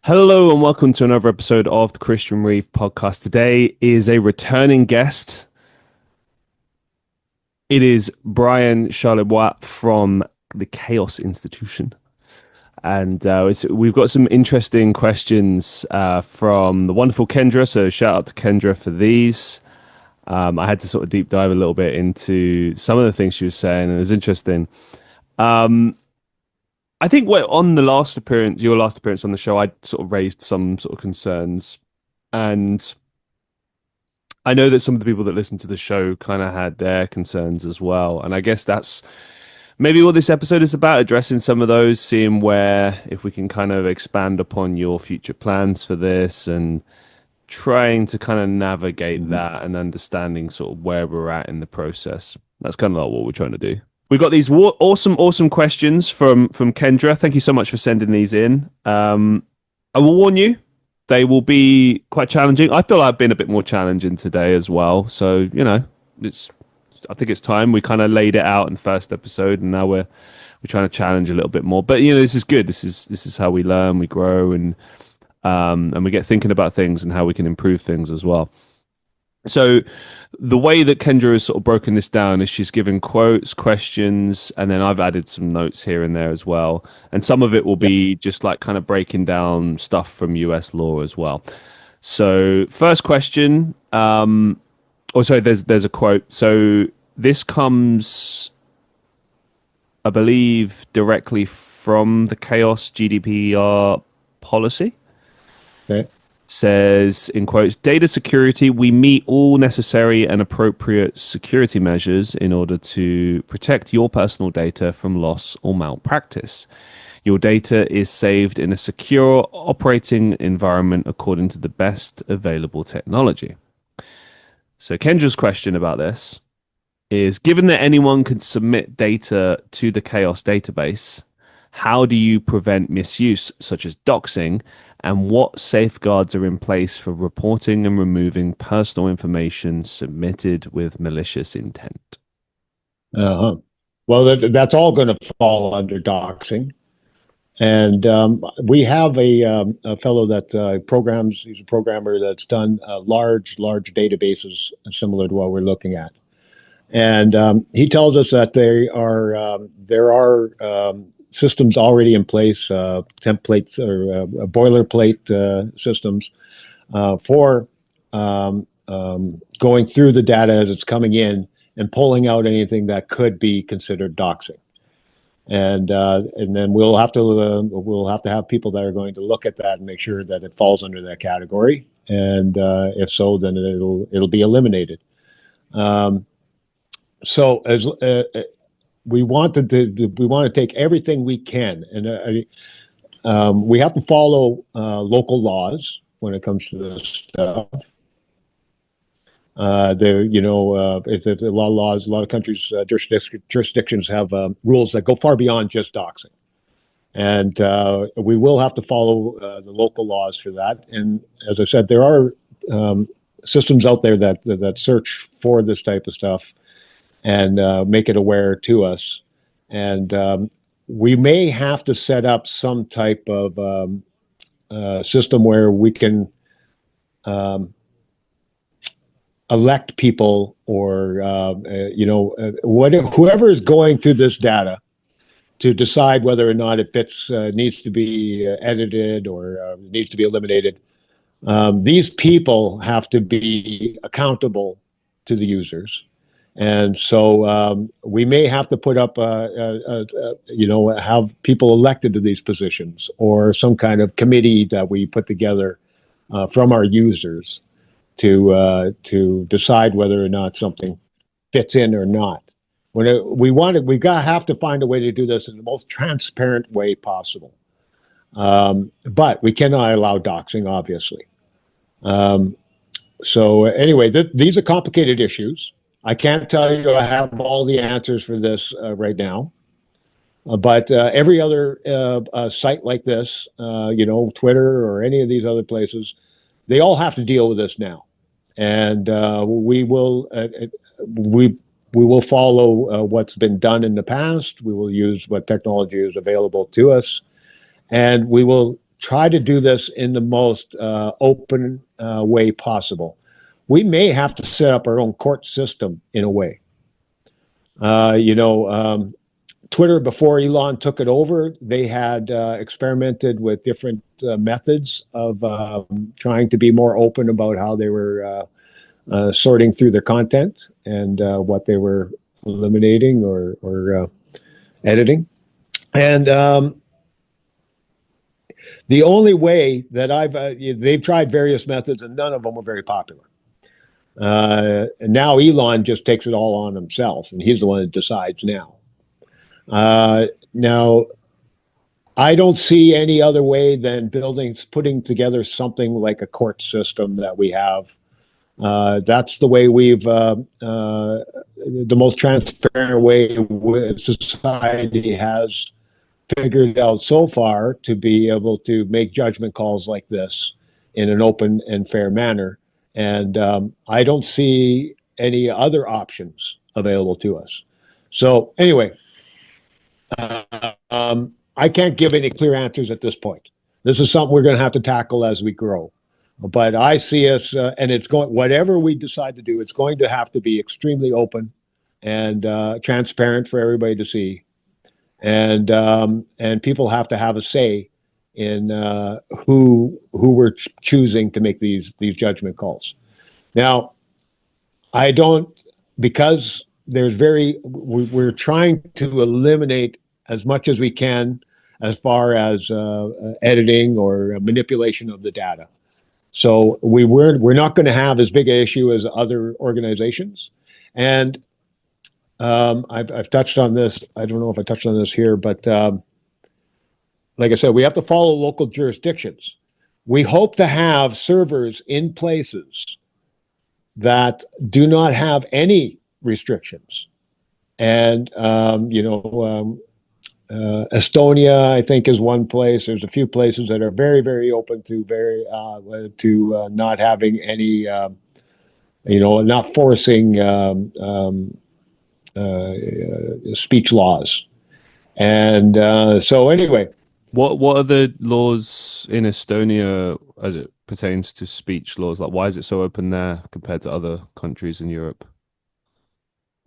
Hello and welcome to another episode of the Christian Reeve Podcast. Today is a returning guest. It is Brian Charlebois from the Kaos Institution. And we've got some interesting questions from the wonderful Kendra. So shout out to Kendra for these. I had to sort of deep dive a little bit into some of the things she was saying, and it was interesting. I think on the last appearance, your last appearance on the show, I sort of raised some sort of concerns, and I know that some of the people that listen to the show kind of had their concerns as well. And I guess that's maybe what this episode is about, addressing some of those, seeing where if we can kind of expand upon your future plans for this, and trying to kind of navigate that and understanding sort of where we're at in the process. That's kind of like what we're trying to do. We've got these awesome questions from Kendra. Thank you so much for sending these in. I will warn you, they will be quite challenging. I feel I've been a bit more challenging today as well. So, I think it's time. We kind of laid it out in the first episode, and now we're trying to challenge a little bit more. But this is good. This is how we learn, we grow, and we get thinking about things and how we can improve things as well. So the way that Kendra has sort of broken this down is she's given quotes, questions, and then I've added some notes here and there as well. And some of it will be just like kind of breaking down stuff from US law as well. So first question, there's a quote. So this comes, I believe, directly from the Kaos GDPR policy. Okay. Says, in quotes, data security, we meet all necessary and appropriate security measures in order to protect your personal data from loss or malpractice. Your data is saved in a secure operating environment according to the best available technology. So Kendra's question about this is, given that anyone can submit data to the Kaos database, how do you prevent misuse such as doxing, and what safeguards are in place for reporting and removing personal information submitted with malicious intent? Uh-huh. Well, that's all going to fall under doxing. And we have a fellow that programs, he's a programmer that's done large databases similar to what we're looking at. And he tells us that there are systems already in place, templates or boilerplate systems for going through the data as it's coming in and pulling out anything that could be considered doxing. And then we'll have to have people that are going to look at that and make sure that it falls under that category. And if so, then it'll be eliminated. So as we want to take everything we can, and we have to follow local laws when it comes to this stuff. It's a lot of laws, a lot of countries, jurisdictions have rules that go far beyond just doxing, and we will have to follow the local laws for that. And as I said, there are systems out there that search for this type of stuff and make it aware to us. And we may have to set up some type of system where we can elect people, or whoever is going through this data to decide whether or not it needs to be edited or needs to be eliminated. These people have to be accountable to the users. And so we may have to put up, have people elected to these positions, or some kind of committee that we put together from our users to decide whether or not something fits in or not. We have to find a way to do this in the most transparent way possible. But we cannot allow doxing, obviously. So anyway, these are complicated issues. I can't tell you I have all the answers for this right now, but every other site like this, Twitter or any of these other places, they all have to deal with this now, and we will follow what's been done in the past. We will use what technology is available to us, and we will try to do this in the most open way possible. We may have to set up our own court system in a way. Twitter, before Elon took it over, they had experimented with different methods of trying to be more open about how they were sorting through their content and what they were eliminating or editing. And the only way that they've tried various methods and none of them were very popular. And now Elon just takes it all on himself, and he's the one that decides now. Now, I don't see any other way than putting together something like a court system that we have. That's the way the most transparent way society has figured out so far to be able to make judgment calls like this in an open and fair manner. And I don't see any other options available to us. So anyway, I can't give any clear answers at this point. This is something we're going to have to tackle as we grow. But I see us, and whatever we decide to do, it's going to have to be extremely open and transparent for everybody to see. And people have to have a say in who we're choosing to make these judgment calls. Now, because we're trying to eliminate as much as we can as far as editing or manipulation of the data. So we're not going to have as big an issue as other organizations. And I've touched on this. I don't know if I touched on this here, but like I said, we have to follow local jurisdictions. We hope to have servers in places that do not have any restrictions. And, Estonia, I think, is one place. There's a few places that are very, very open to not having any, not forcing speech laws. And so anyway. What are the laws in Estonia as it pertains to speech laws? Like, why is it so open there compared to other countries in Europe?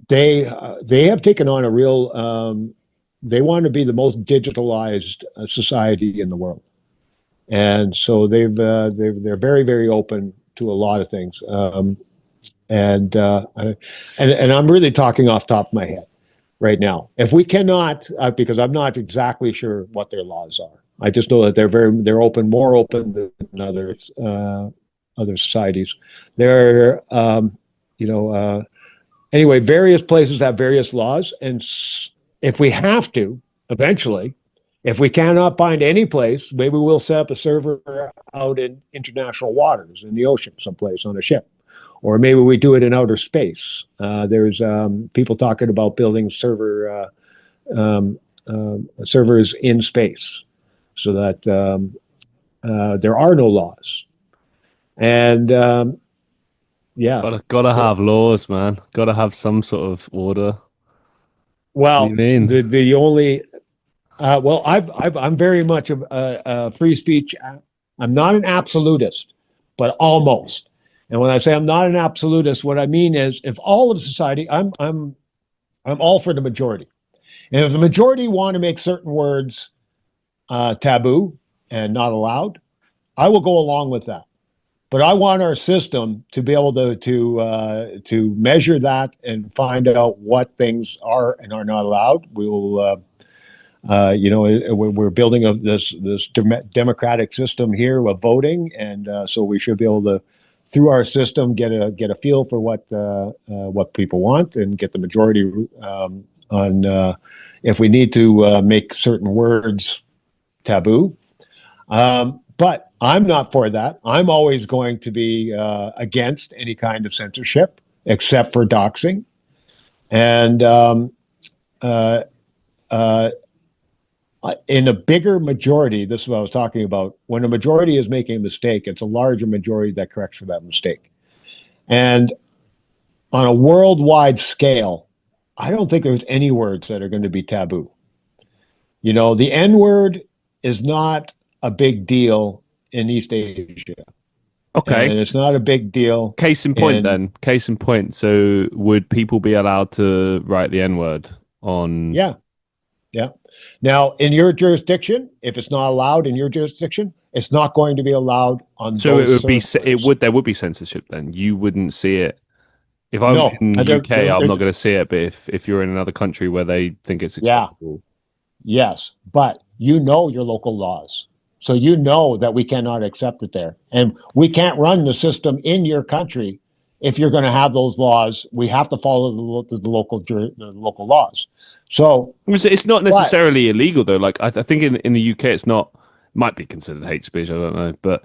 They have taken on a real. They want to be the most digitalized society in the world, and so they're very, very open to a lot of things. And I'm really talking off the top of my head right now. If we cannot, because I'm not exactly sure what their laws are. I just know that they're open, more open than other societies. They're anyway, various places have various laws, and if we have to, eventually, if we cannot find any place, maybe we'll set up a server out in international waters, in the ocean, someplace on a ship. Or maybe we do it in outer space. There's people talking about building servers in space so that there are no laws. And Gotta have laws, man. Gotta have some sort of order. Well, what do you mean? the only I'm very much a free speech. I'm not an absolutist, but almost. And when I say I'm not an absolutist, what I mean is, if all of society, I'm all for the majority. And if the majority want to make certain words taboo and not allowed, I will go along with that. But I want our system to be able to measure that and find out what things are and are not allowed. We will, we're building this democratic system here of voting, and so we should be able to, through our system, get a feel for what people want and get the majority on if we need to make certain words taboo. But I'm not for that. I'm always going to be against any kind of censorship, except for doxing. And in a bigger majority, this is what I was talking about, when a majority is making a mistake, it's a larger majority that corrects for that mistake. And on a worldwide scale, I don't think there's any words that are going to be taboo. The N-word is not a big deal in East Asia, Okay. and it's not a big deal Case in point, in then. Case in point. So, would people be allowed to write the N word on? yeah, yeah. Now, in your jurisdiction, if it's not allowed in your jurisdiction, it's not going to be allowed on So it those would be it servers. would there would be censorship then. You wouldn't see it. If I'm No, in and UK, I'm not going to see it. But if you're in another country where they think it's yeah, acceptable, yes, but you know your local laws. So you know that we cannot accept it there. And we can't run the system in your country if you're going to have those laws. We have to follow the local laws. So, it's not but necessarily illegal though. Like I think in the UK, it's not might be considered hate speech. I don't know, but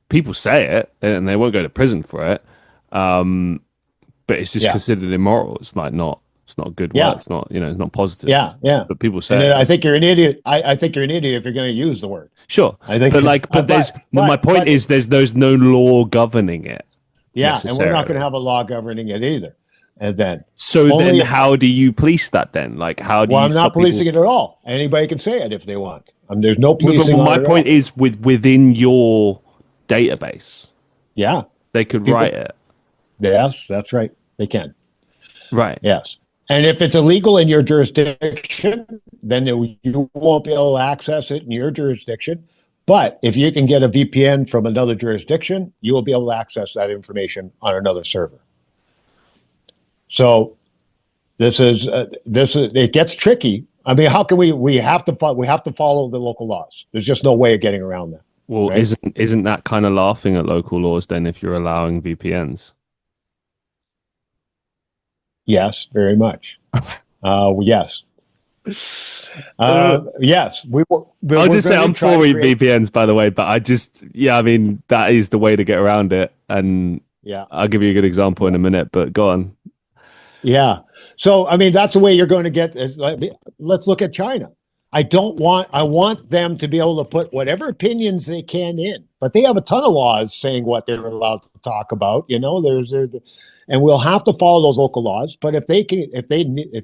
people say it and they won't go to prison for it. Um, but it's just yeah, considered immoral. It's like not it's not good work. yeah, It's not it's not positive. yeah. But people And say I it. think you're an idiot. I think you're an idiot if you're going to use the word. Sure, I think, but like, but there's my point but is there's no law governing it yeah, and we're not going to necessarily. have a law governing it either. And then So then, only, how do you police that then? Like, how do well, you I'm not stop people? policing it at all. Anybody can say it if they want. There's no But policing on my it at point all. is, within your database, Yeah, they could write people. it, Yes, that's right. They can. right? Yes. And if it's illegal in your jurisdiction, then you won't be able to access it in your jurisdiction. But if you can get a VPN from another jurisdiction, you will be able to access that information on another server. So this is it gets tricky. I mean, how can we have to follow the local laws. There's just no way of getting around that, Well, right? isn't that kind of laughing at local laws then if you're allowing VPNs? Yes, very much. Yes. Uh, Yes, I'll we're just say going to I'm try for to create. VPNs, by the way, but yeah, I mean that is the way to get around it, and Yeah, I'll give you a good example in yeah, a minute. But go on. yeah. So I mean, that's the way you're going to get. Let's look at China. I want them to be able to put whatever opinions they can in, but they have a ton of laws saying what they're allowed to talk about. You know, and we'll have to follow those local laws. But if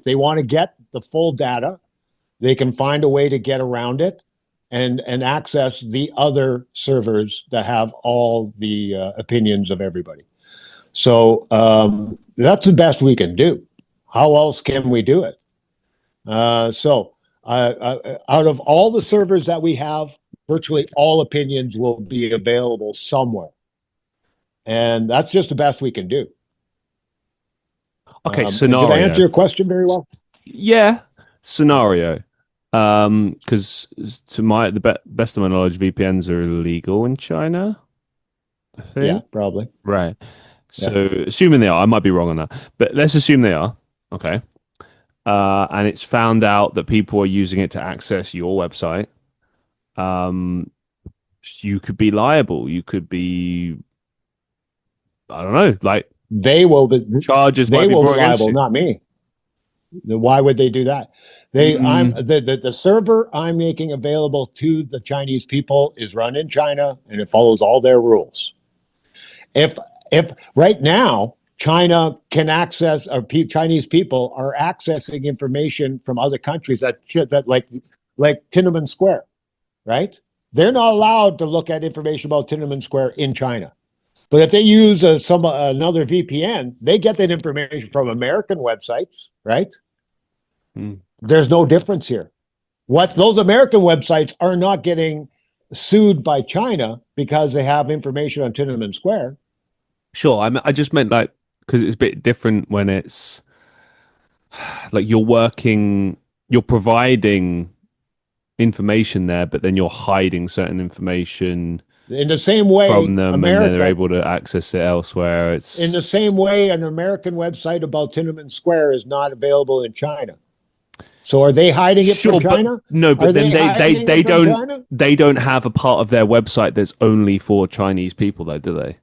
they want to get the full data, they can find a way to get around it and access the other servers that have all the opinions of everybody. So that's the best we can do. How else can we do it? Out of all the servers that we have, virtually all opinions will be available somewhere. And that's just the best we can do. Okay, Did I answer scenario. your question very well? Yeah, scenario. Because to best of my knowledge, VPNs are illegal in China, I Yeah, think. probably. Right. Yeah. So assuming they are, I might be wrong on that, but let's assume they are. Okay. And it's found out that people are using it to access your website. Um, you could be liable. You could be, I don't know, like They will be charges they might be will be brought against liable, you. not me. Why would they do that? Mm, The server I'm making available to the Chinese people is run in China and it follows all their rules. If if right now China can access or Chinese people are accessing information from other countries that like Tiananmen Square, right? They're not allowed to look at information about Tiananmen Square in China. But if they use another VPN, they get that information from American websites, right? mm. There's no difference here. What those American websites are not getting sued by China because they have information on Tiananmen Square. Sure. I just meant like because it's a bit different when it's like you're providing information there, but then you're hiding certain information In the same from way, them, and then they're America, able to access it elsewhere. in the same It's way, an American website about Tiananmen Square is not available in China. So are they hiding it from sure, but China? no, Are but then they hiding it from China? they don't have a part of their website that's only for Chinese people, though, do they?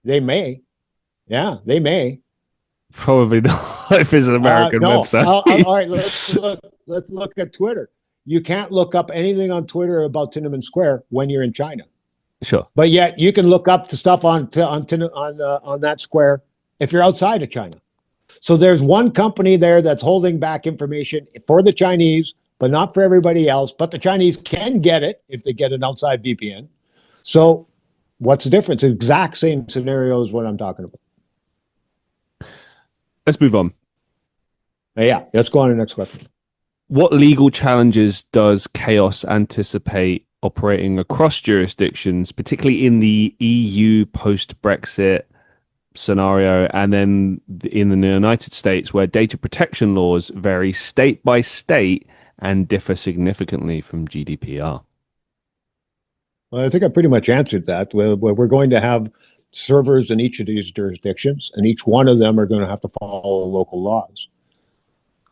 They may. Yeah, they may. Probably not if it's an American No. website. All right. Let's look at Twitter. You can't look up anything on Twitter about Tiananmen Square when you're in China, Sure. but yet you can look up the stuff on that square if you're outside of China. So there's one company there that's holding back information for the Chinese, but not for everybody else. But the Chinese can get it if they get an outside VPN. So what's the difference? Exact same scenario as what I'm talking about. Let's move on. Yeah, let's go on to the next question. What legal challenges does Chaos anticipate operating across jurisdictions, particularly in the EU post-Brexit scenario, and then in the United States, where data protection laws vary state by state and differ significantly from GDPR? Well, I think I pretty much answered that. We're going to have servers in each of these jurisdictions, and each one of them are going to have to follow local laws.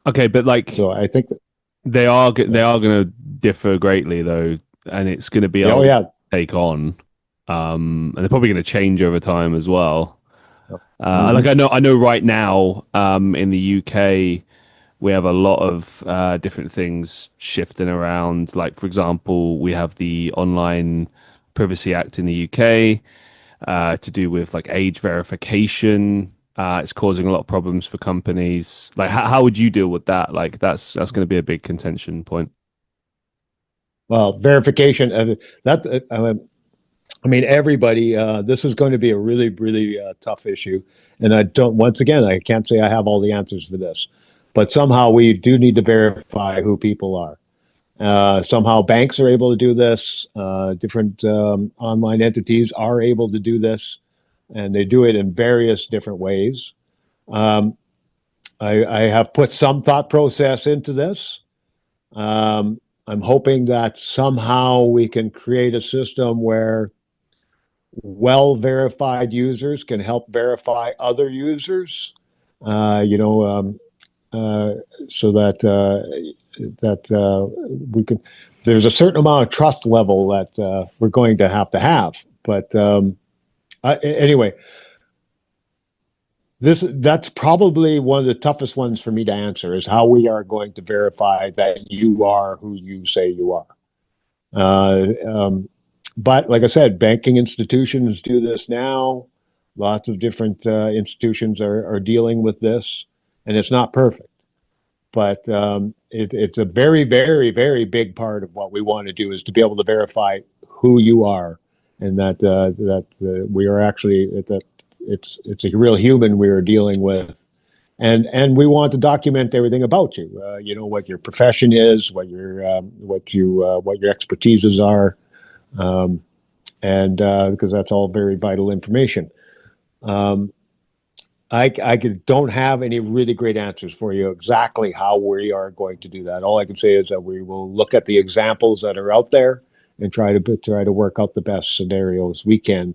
Okay, but like So I think that, they are going to differ greatly though, and it's going to be oh able to yeah, take on, and they're probably going to change over time as well. Like mm-hmm. I know right now, in the UK, we have a lot of different things shifting around. Like, for example, we have the Online Privacy Act in the UK to do with like age verification. It's causing a lot of problems for companies. Like, how would you deal with that? Like, that's going to be a big contention point. Well, verification of that. I mean, everybody. This is going to be a really, really tough issue, and I don't. Once again, I can't say I have all the answers for this, but somehow we do need to verify who people are. Somehow banks are able to do this. Different online entities are able to do this, and they do it in various different ways. Um, I have put some thought process into this. I'm hoping that somehow we can create a system where well verified users can help verify other users. Uh, you know, um, uh, so that we can. There's a certain amount of trust level that we're going to have. But anyway, that's probably one of the toughest ones for me to answer is how we are going to verify that you are who you say you are. Uh, um, but like I said, banking institutions do this now. Lots of different institutions are dealing with this, and it's not perfect. But it's a very, very, very big part of what we want to do is to be able to verify who you are, and that we are actually that it's a real human we are dealing with, and we want to document everything about you. You know what your profession is, what your expertises are, um, and because that's all very vital information. Um, don't have any really great answers for you exactly how we are going to do that. All I can say is that we will look at the examples that are out there and try to work out the best scenarios we can.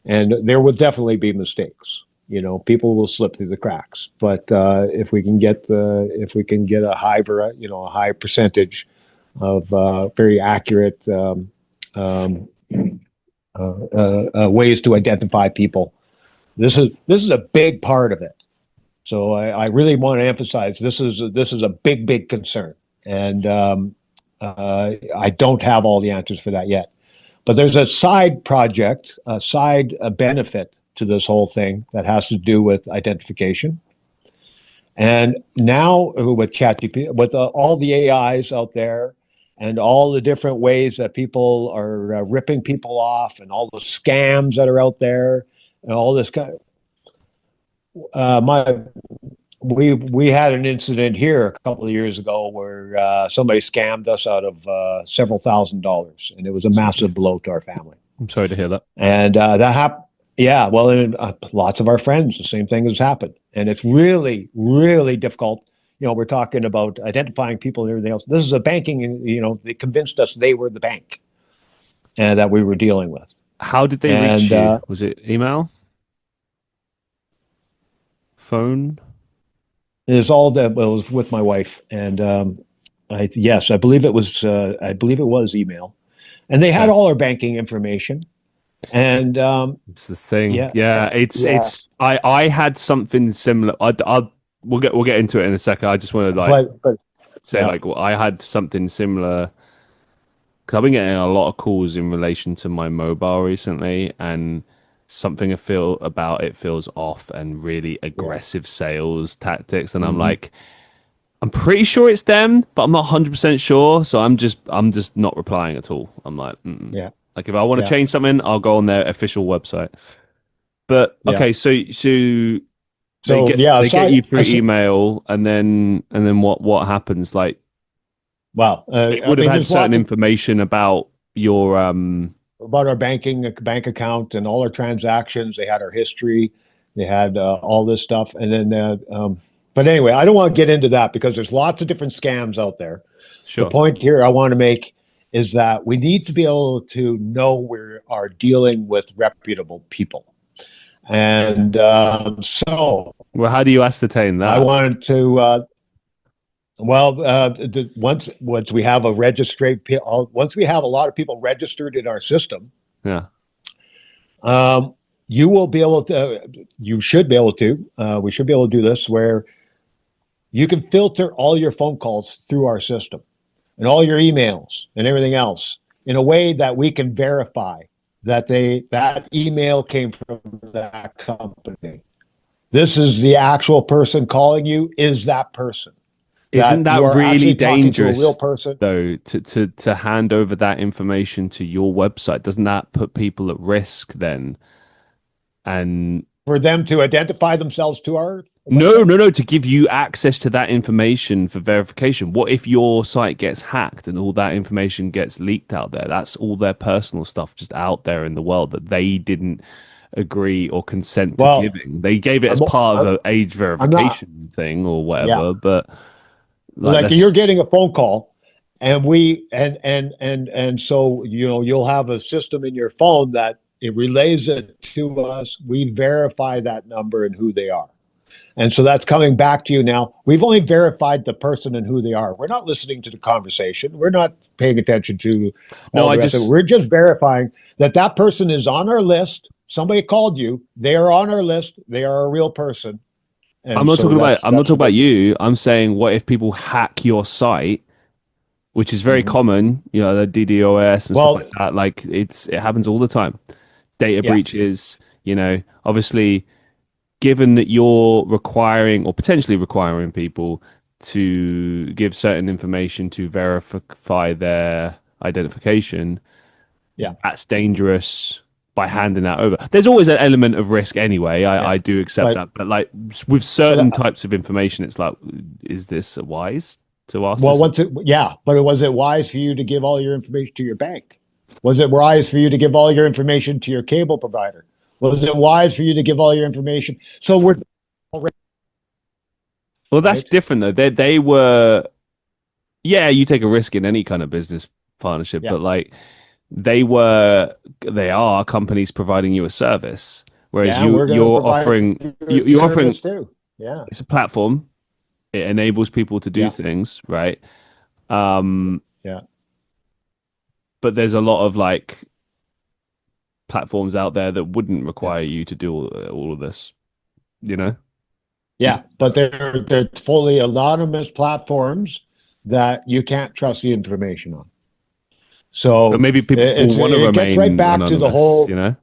And there will definitely be mistakes. You know, people will slip through the cracks. But if we can get a a high percentage of very accurate ways to identify people, this is a big part of it. So I really want to emphasize this is a big concern, and I don't have all the answers for that yet. But there's a side project, a side benefit to this whole thing that has to do with identification. And now with ChatGPT, with all the AIs out there, and all the different ways that people are ripping people off, and all the scams that are out there, and all this kind of, my we had an incident here a couple of years ago where somebody scammed us out of several $1,000s, and it was a massive blow to our family. I'm sorry to hear that. And that happened. Yeah, well, and, lots of our friends, the same thing has happened, and it's really, really difficult. You know, we're talking about identifying people and everything else. This is a banking, you know, they convinced us they were the bank and that we were dealing with. How did they reach And you? Was it email, phone? it's all that well, it was with my wife, and yes, I believe it was email, and they had Okay. all our banking information, and It's the thing. yeah, Yeah, yeah, I had something similar. We'll get into it in a second. I just want to like but say yeah, like well, I had something similar because I've been getting a lot of calls in relation to my mobile recently, and something I feel about it feels off and really yeah, aggressive sales tactics. And I'm hmm like, I'm pretty sure it's them, but I'm not 100% sure. So I'm just not replying at all. I'm like, mm-mm. Yeah, Like if I want to yeah, change something, I'll go on their official website. But yeah. okay, so they So get yeah, they get you through aside, email, and then what happens? Like well, they I would have mean, had there's certain lots of information about your about our bank account and all our transactions. They had our history. They had all this stuff, and then but anyway, I don't want to get into that because there's lots of different scams out there. The sure. point here I want to make is that we need to be able to know we are dealing with reputable people. And so Well, how do you ascertain I that? wanted to, once we have a registered, once we have a lot of people registered in our system, Yeah. um, you will be able to, you should be able to, we should be able to do this where you can filter all your phone calls through our system and all your emails and everything else in a way that we can verify that that email came from that company. This is the actual person calling you, is that person. Isn't That that you are really actually talking to a real dangerous person though to hand over that information to your website? Doesn't that put people at risk then? And for them to identify themselves to our no, website. no, no, to give you access to that information for verification. What if your site gets hacked and all that information gets leaked out there? That's all their personal stuff just out there in the world that they didn't agree or consent to Well, giving. They gave it as I'm, part of I'm, an age I'm not, verification thing or yeah. whatever, but like Like you're that's getting a phone call and and so you'll have a system in your phone that it relays it to us. We verify that number and who they are. And so that's coming back to you now. We've only verified the person and who they are. We're not listening to the conversation. We're not paying attention to no, all I the rest of it. just We're just verifying that that person is on our list. Somebody called you. They are on our list. They are a real person. And so I'm not that's talking what about they, you. I'm saying what if people hack your site, which is very mhm. common, the DDoS and stuff like Well, that. Like it happens all the time. Data yeah, breaches, obviously given that you're requiring or potentially requiring people to give certain information to verify their identification, yeah, that's dangerous by handing that over. There's always an element of risk anyway. yeah. I do accept But that. But like with but certain types of information, it's like, is this wise to ask well, this? once it yeah, but was it wise for you to give all your information to your bank? Was it wise for you to give all your information to your cable provider? Was it wise for you to give all your information? So we're Well, that's right. different though. They were, yeah, you take a risk in any kind of business partnership, Yeah. but like they are companies providing you a service, whereas Yeah, and we're going to provide you a you're offering service too. Yeah. it's a platform. It enables people to do Yeah. things, right? Um, Yeah. but there's a lot of like platforms out there that wouldn't Yeah. require you to do all of this, you know? Yeah. But they're fully anonymous platforms that you can't trust the information on. But So maybe people want to it gets right remain back to the anonymous, you whole. know?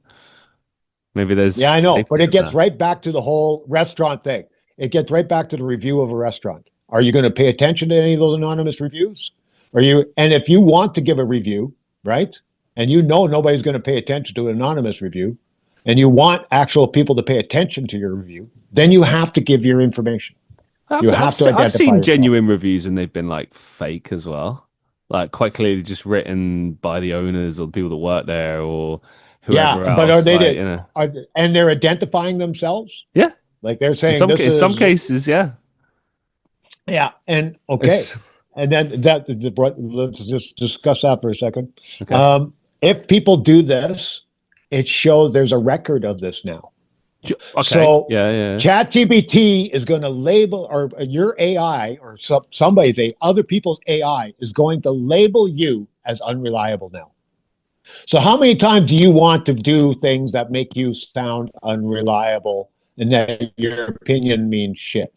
Maybe there's Yeah, I know, but safety it in gets that. right back to the whole restaurant thing. It gets right back to the review of a restaurant. Are you going to pay attention to any of those anonymous reviews? Are you? And if you want to give a review, right? And you know nobody's going to pay attention to an anonymous review, and you want actual people to pay attention to your review, then you have to give your information. You have to I've identify seen yourself. genuine reviews and they've been like fake as well, like quite clearly just written by the owners or the people that work there or Yeah, whoever but are else. they Like, did? And they're identifying themselves? yeah, Like they're saying this in some is cases, yeah, yeah, and okay, it's and then let's just discuss that for a second. okay. If people do this, it shows there's a record of this now. Okay, So yeah, yeah. ChatGPT is going to label, or your AI, or somebody's other people's AI is going to label you as unreliable now. So how many times do you want to do things that make you sound unreliable and that your opinion means shit?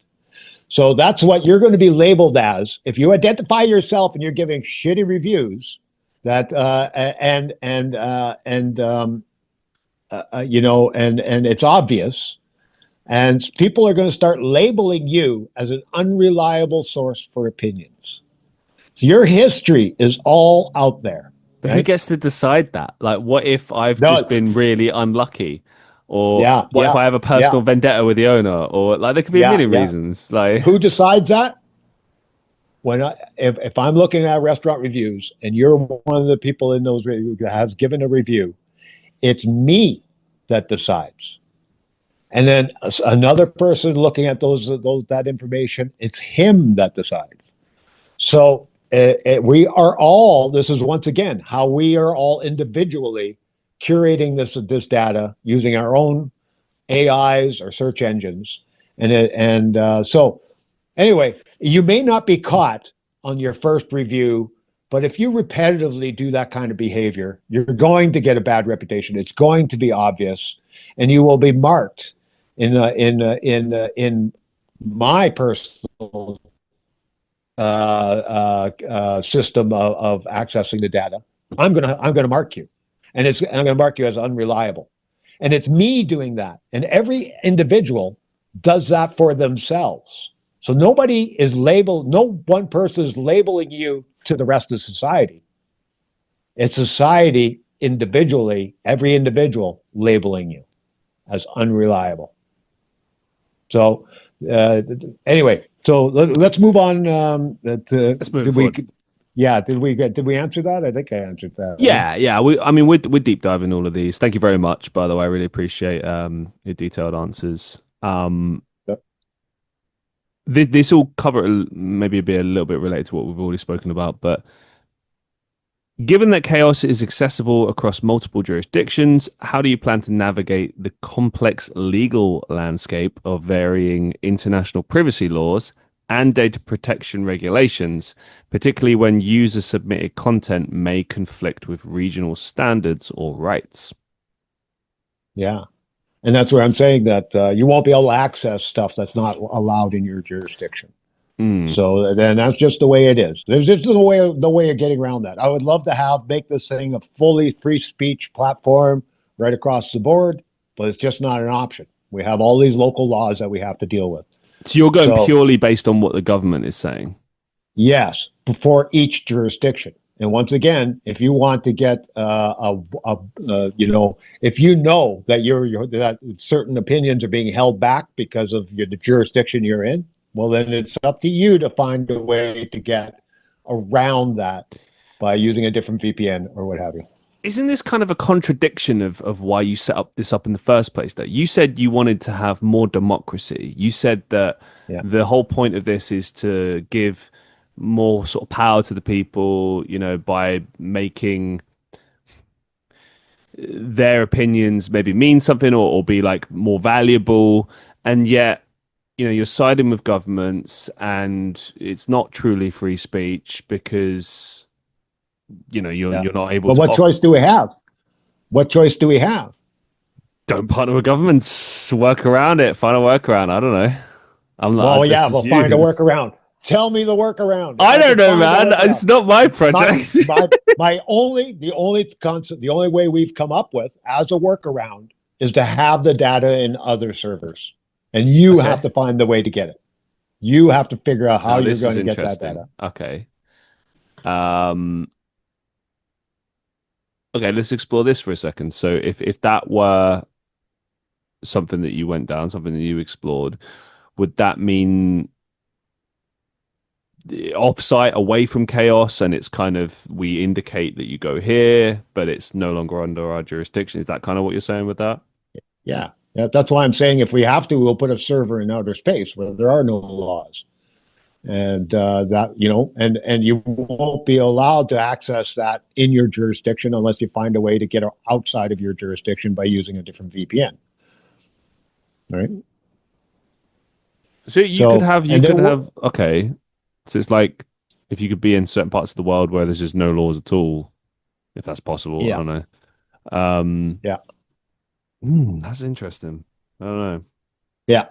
So that's what you're going to be labeled as if you identify yourself and you're giving shitty reviews. That and it's obvious. And people are going to start labeling you as an unreliable source for opinions. So your history is all out there, But who right? gets to decide that? Like, what if I've just No, been really unlucky? Or yeah, what if I have a yeah, personal vendetta with the owner? Or like, there could be a yeah, million yeah. reasons. Like, Who decides that? If I'm looking at restaurant reviews and you're one of the people in those who has given a review, it's me that decides. And then another person looking at that information, it's him that decides. So we are all. This is once again how we are all individually curating this data using our own AIs or search engines, so anyway, you may not be caught on your first review, but if you repetitively do that kind of behavior, you're going to get a bad reputation. It's going to be obvious, and you will be marked in my personal system of accessing the data. I'm gonna mark you, and I'm gonna mark you as unreliable, and it's me doing that, and every individual does that for themselves. So nobody is labeled. No one person is labeling you to the rest of society. It's society individually, every individual labeling you as unreliable. So uh, anyway, so let's move on. let's move Did we? forward. Yeah, did we answer that? I think I answered that. Right? Yeah, yeah. We're deep diving all of these. Thank you very much, by the way. I really appreciate your detailed answers. This will cover maybe a little bit related to what we've already spoken about, but given that chaos is accessible across multiple jurisdictions, how do you plan to navigate the complex legal landscape of varying international privacy laws and data protection regulations, particularly when user submitted content may conflict with regional standards or rights? Yeah, and that's where I'm saying that you won't be able to access stuff that's not allowed in your jurisdiction. Mm. So then that's just the way it is. There's just the way of getting around that. I would love to make this thing a fully free speech platform right across the board, but it's just not an option. We have all these local laws that we have to deal with. So you're going So purely based on what the government is saying. yes, before each jurisdiction. And once again, if you want to get if you know that that certain opinions are being held back because of the jurisdiction you're in, well, then it's up to you to find a way to get around that by using a different VPN or what have you. Isn't this kind of a contradiction of why you set up this up in the first place? That you said you wanted to have more democracy. You said that Yeah. the whole point of this is to give more sort of power to the people, by making their opinions maybe mean something or be like more valuable. And yet, you're siding with governments and it's not truly free speech because, Yeah. you're not able But to what choice do we have? What choice do we have? don't partner with governments, work around it, find a workaround. I don't know. I'm Well, not, yeah, this is we'll find a you. workaround. Tell me the workaround. If I I don't could know, find a man. workaround. It's not my My project. the only concept, the only way we've come up with as a workaround is to have the data in other servers, and you have Okay. to find the way to get it. You have to figure out how Now you're this going is to get that interesting. data. Okay. Um, okay, let's explore this for a second. So if that were something that you went down, something that you explored, would that mean offsite away from chaos and it's kind of we indicate that you go here, but it's no longer under our jurisdiction? Is that kind of what you're saying with that? Yeah, that's why I'm saying if we have to, we'll put a server in outer space where there are no laws, and and you won't be allowed to access that in your jurisdiction unless you find a way to get outside of your jurisdiction by using a different VPN. Right. So you could So, have and then we'll, okay. So it's like if you could be in certain parts of the world where there's just no laws at all, if that's possible. I yeah, don't know. Um, yeah, that's interesting. I don't know. yeah.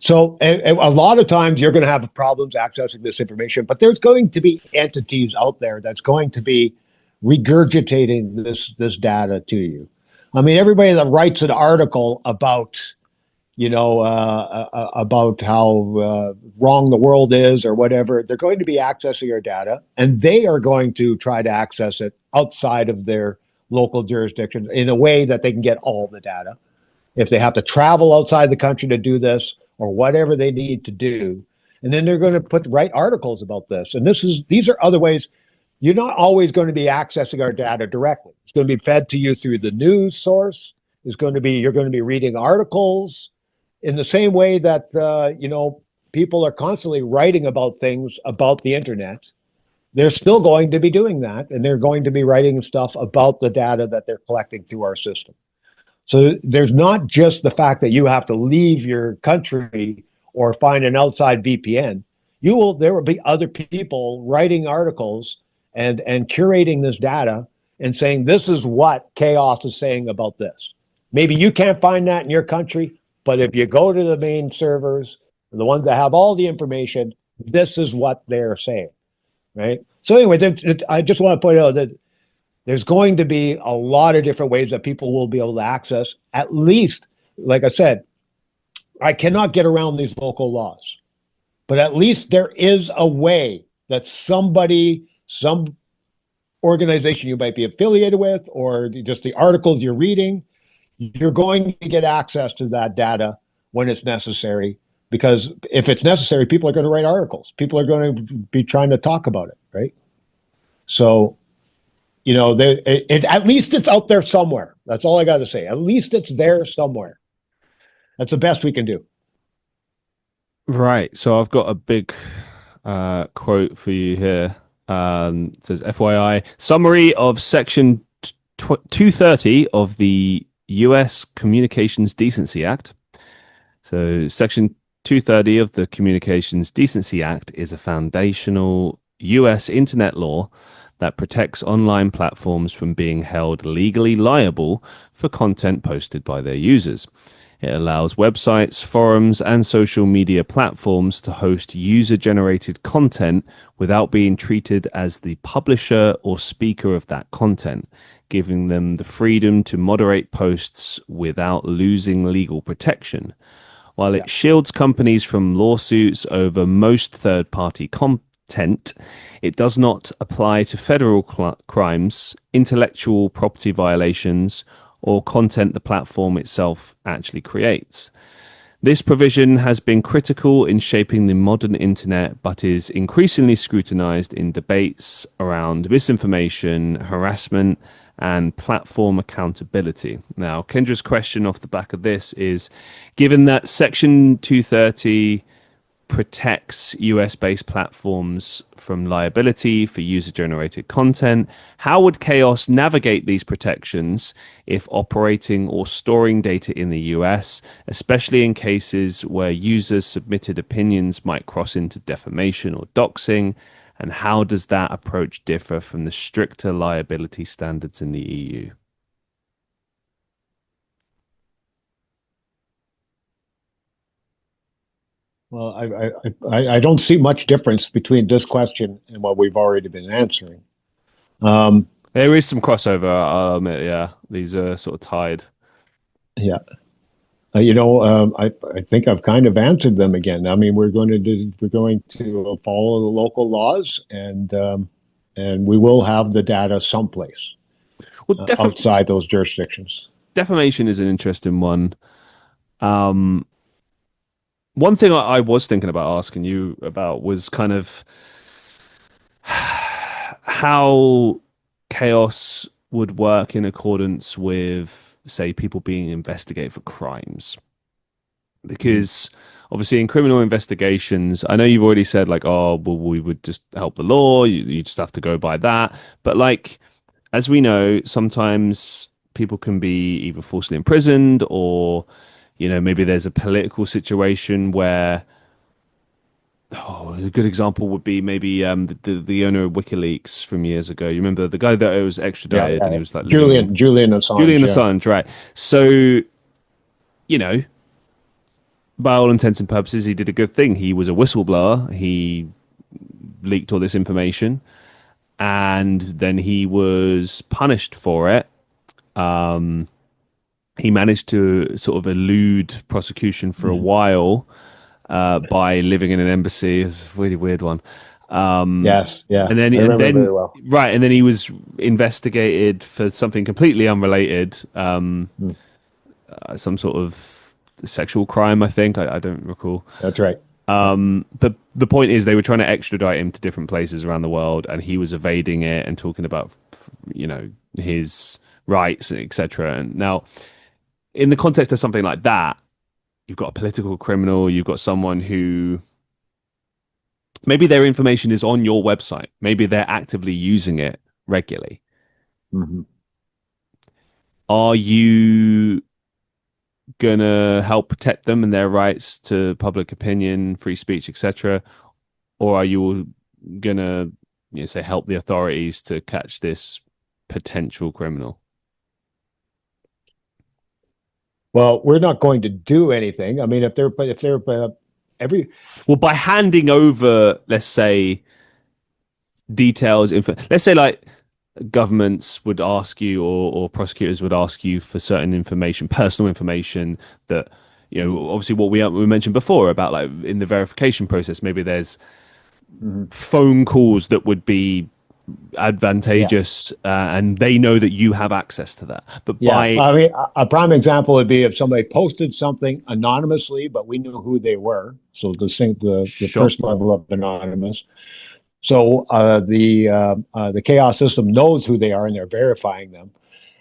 So a lot of times you're going to have problems accessing this information, but there's going to be entities out there that's going to be regurgitating this data to you. I mean, everybody that writes an article about about how wrong the world is or whatever. They're going to be accessing our data, and they are going to try to access it outside of their local jurisdiction in a way that they can get all the data. If they have to travel outside the country to do this or whatever they need to do, and then they're going to write articles about this. And these are other ways. You're not always going to be accessing our data directly. It's going to be fed to you through the news source. You're going to be reading articles in the same way that people are constantly writing about things about the internet. They're still going to be doing that, and they're going to be writing stuff about the data that they're collecting through our system. So there's not just the fact that you have to leave your country or find an outside VPN. There will be other people writing articles and curating this data and saying, this is what Kaos is saying about this. Maybe you can't find that in your country, but if you go to the main servers, the ones that have all the information, this is what they're saying, right? So anyway, I just want to point out that there's going to be a lot of different ways that people will be able to access, at least, like I said, I cannot get around these local laws, but at least there is a way that some organization you might be affiliated with, or just the articles you're reading, you're going to get access to that data when it's necessary. Because if it's necessary, people are going to write articles. People are going to be trying to talk about it, right? So, at least it's out there somewhere. That's all I got to say. At least it's there somewhere. That's the best we can do. Right. So I've got a big quote for you here. It says, FYI, summary of Section 230 of the U.S. Communications Decency Act. So Section 230 of the Communications Decency Act is a foundational U.S. internet law that protects online platforms from being held legally liable for content posted by their users. It allows websites, forums, and social media platforms to host user-generated content without being treated as the publisher or speaker of that content, giving them the freedom to moderate posts without losing legal protection. While it shields companies from lawsuits over most third-party content, it does not apply to federal crimes, intellectual property violations, or content the platform itself actually creates. This provision has been critical in shaping the modern internet, but is increasingly scrutinized in debates around misinformation, harassment, and platform accountability. Now, Kendra's question off the back of this is, given that Section 230 protects US-based platforms from liability for user-generated content, how would Kaos navigate these protections if operating or storing data in the US, especially in cases where users' submitted opinions might cross into defamation or doxing? And how does that approach differ from the stricter liability standards in the EU? Well, I don't see much difference between this question and what we've already been answering. There is some crossover, I'll admit, yeah. These are sort of tied. Yeah. I think I've kind of answered them again. I mean, we're going to follow the local laws, and we will have the data someplace Well, outside those jurisdictions. defamation is an interesting one. One thing I was thinking about asking you about was kind of how chaos would work in accordance with, say, people being investigated for crimes. Because obviously in criminal investigations, I know you've already said like, oh, well, we would just help the law. You just have to go by that. But like, as we know, sometimes people can be either falsely imprisoned or, maybe there's a political situation where, oh, a good example would be maybe the owner of WikiLeaks from years ago. You remember the guy that was extradited and he was like Julian Assange. Julian Assange, right? So, you know, by all intents and purposes, he did a good thing. He was a whistleblower. He leaked all this information, and then he was punished for it. he managed to sort of elude prosecution for a Mhm. while by living in an embassy. It's a really weird one. Yes, yeah, And then I and remember very then well. right, and then he was investigated for something completely unrelated, Mm, some sort of sexual crime, I think. I don't recall. that's right. Yeah. But the point is, they were trying to extradite him to different places around the world, and he was evading it and talking about, his rights, etc. And now, in the context of something like that, you've got a political criminal, you've got someone who maybe their information is on your website, maybe they're actively using it regularly. Mhm. Are you gonna help protect them and their rights to public opinion, free speech, etc., or are you gonna, say, help the authorities to catch this potential criminal? Well, we're not going to do anything. I mean, if they're every Well, by handing over, let's say, details, let's say like governments would ask you, or prosecutors would ask you for certain information, personal information that, obviously what we mentioned before about like in the verification process, maybe there's Mhm. phone calls that would be Yeah, advantageous, and they know that you have access to that. But yeah. by I mean, a prime example would be if somebody posted something anonymously, but we knew who they were. So the sure, first level of anonymous. So the chaos system knows who they are and they're verifying them.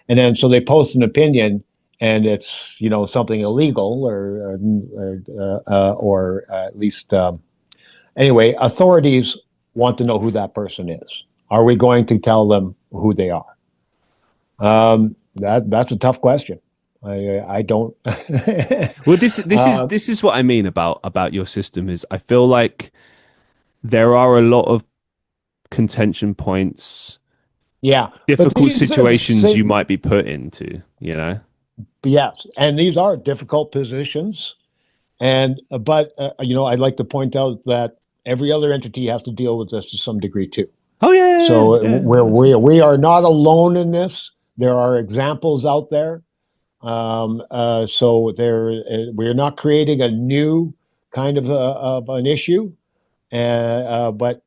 And then so they post an opinion and it's something illegal or at least anyway, authorities want to know who that person is. Are we going to tell them who they are? That's a tough question. I don't. well, this is uh, this is what I mean about your system is I feel like there are a lot of contention points, yeah, but difficult these are the situations you same. might be put into. Yes, and these are difficult positions. And but I'd like to point out that every other entity has to deal with this to some degree too. Oh yeah, So yeah, we're, yeah. we are not alone in this. There are examples out there. So we're not creating a new kind of an issue. But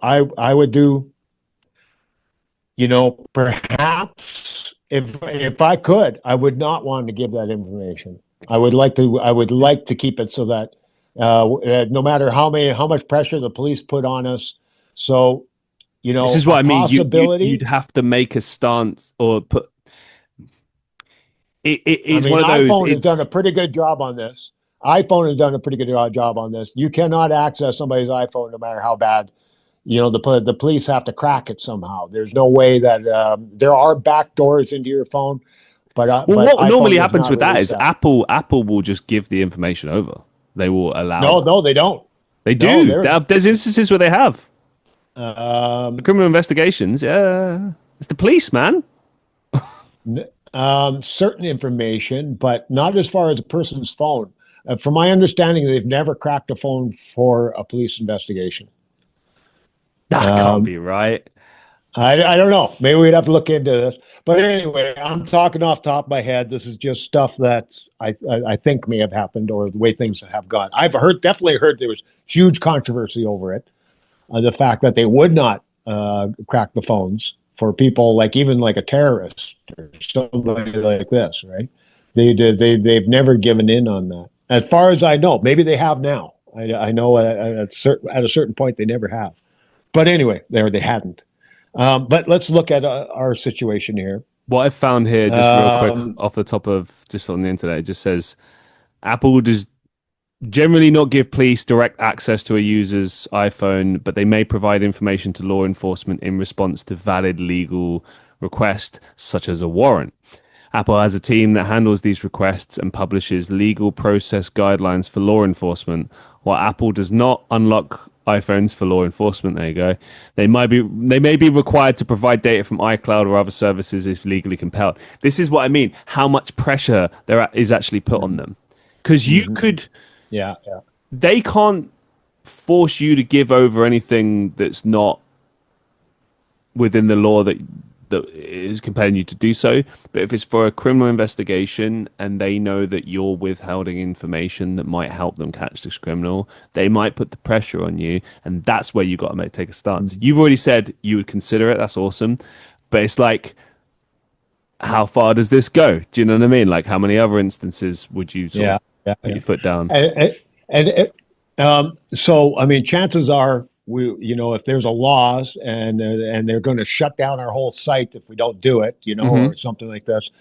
I would do, perhaps if I could, I would not want to give that information. I would like to keep it so that no matter how much pressure the police put on us, so This is a what I mean. You'd possibility. have to make a stance or put. It I is mean, one of those. iPhone has done a It's pretty good job on this. iPhone has done a pretty good job on this. You cannot access somebody's iPhone no matter how bad. The police have to crack it somehow. There's no way that there are back doors into your phone, well, but what normally iPhone does happens not with that release is that. Apple will just give the information over. They will allow No, that. no, they don't. They No, do. There's instances where they have the um, criminal investigations. Yeah, it's the police, man. certain information, but not as far as a person's phone. From my understanding, they've never cracked a phone for a police investigation. That can't Um, be right. I don't know. Maybe we'd have to look into this. But anyway, I'm talking off the top of my head. This is just stuff that I think may have happened or the way things have gone. Definitely heard there was huge controversy over it. The fact that they would not crack the phones for people like even like a terrorist or somebody like this, right? They've never given in on that. As far as I know, maybe they have now. I know at a certain point they never have. But anyway, they hadn't. But let's look at our situation here. What I found here, just real quick Um, off the top of just on the internet, it just says Apple does generally not give police direct access to a user's iPhone, but they may provide information to law enforcement in response to valid legal requests, such as a warrant. Apple has a team that handles these requests and publishes legal process guidelines for law enforcement. While Apple does not unlock iPhones for law enforcement, there you go. They may be required to provide data from iCloud or other services if legally compelled. This is what I mean. How much pressure there is actually put on mhm, them, because mhm. Yeah, yeah. they can't force you to give over anything that's not within the law that that is compelling you to do so. But if it's for a criminal investigation and they know that you're withholding information that might help them catch this criminal, they might put the pressure on you, and that's where you got to take a stance. You've already said you would consider it. That's awesome, but it's like, how far does this go? Do you know what I mean? Like, how many other instances would you sort of put your foot down? So, I mean, chances are if there's a laws and they're going to shut down our whole site if we don't do it, or something like this.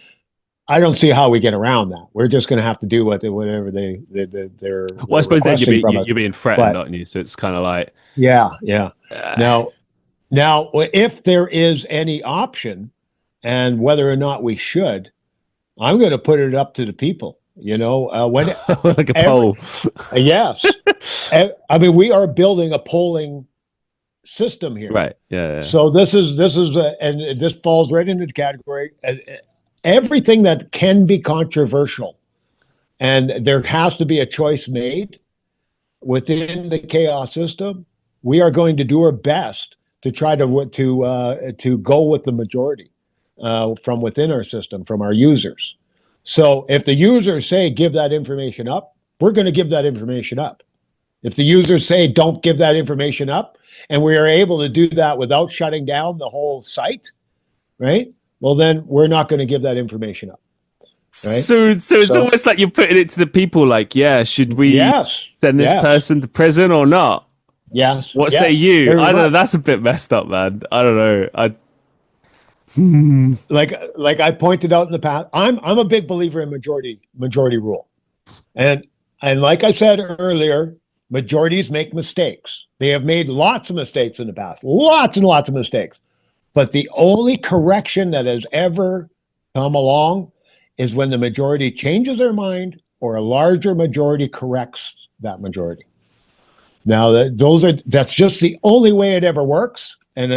I don't see how we get around that. We're just going to have to do whatever they're well, I suppose then you're being threatened, but, aren't you? So it's kind of like, yeah. Now, if there is any option, and whether or not we should, I'm going to put it up to the people. When like a poll. Yes. I mean, we are building a polling system here. Right. Yeah. So this is and this falls right into the category. Everything that can be controversial, and there has to be a choice made within the chaos system. We are going to do our best to try to go with the majority from within our system, from our users. So if the users say give that information up, we're going to give that information up. If the users say don't give that information up, and we are able to do that without shutting down the whole site, right? Well, then we're not going to give that information up. Right? So it's almost like you're putting it to the people, like, should we send this person to prison or not? Yes. What say you? I don't know. That's a bit messed up, man. I don't know. Like I pointed out in the past, I'm a big believer in majority rule, and like I said earlier, majorities make mistakes. They have made lots of mistakes in the past, lots and lots of mistakes. But the only correction that has ever come along is when the majority changes their mind or a larger majority corrects that majority. Now that's just the only way it ever works. And